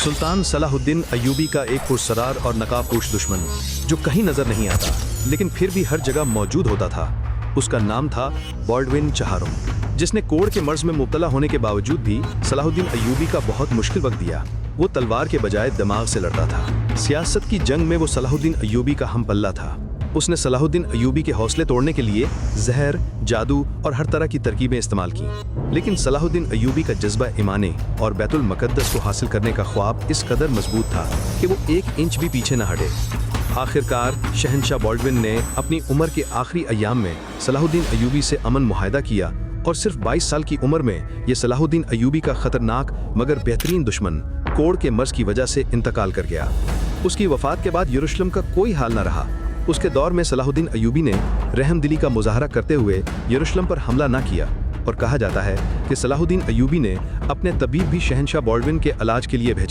सुल्तान Salahuddin Ayyubi का एक पुरसरार और नकाबपोश दुश्मन जो कहीं नजर नहीं आता लेकिन फिर भी हर जगह मौजूद होता था, उसका नाम था बॉल्डविन चहारुम, जिसने कोढ़ के मर्ज में मुब्तला होने के बावजूद भी सलाहुद्दीन अय्यूबी का बहुत मुश्किल वक्त दिया। वो तलवार के बजाय दिमाग से लड़ता था। सियासत की जंग में वो सलाहुद्दीन अय्यूबी का हमपल्ला था। उसने सलाहुद्दीन अय्यूबी के हौसले तोड़ने के लिए जहर, जादू और हर तरह की तरकीबें इस्तेमाल की, लेकिन सलाहुद्दीन अय्यूबी का जज्बा ईमाने और बैतुल मुक़द्दस को हासिल करने का ख्वाब इस कदर मजबूत था कि वो 1 इंच भी पीछे न हटे। आखिरकार शहंशाह बॉल्डविन ने अपनी उम्र के आखिरी अय्याम में सलाहुद्दीन अय्यूबी से अमन मुआहदा किया और सिर्फ 22 साल की उम्र में ये सलाहुद्दीन अय्यूबी का खतरनाक मगर बेहतरीन दुश्मन कोढ़ के मर्ज की वजह से इंतकाल कर गया। उसकी वफात के बाद यरूशलेम का कोई हाल न रहा। उसके दौर में सलाहुद्दीन अय्यूबी ने रहमदिली का मुजाहरा करते हुए यरूशलेम पर हमला न किया और कहा जाता है कि सलाहुद्दीन अय्यूबी ने अपने तबीब भी शहंशाह बॉल्डविन के इलाज के लिए भेजे।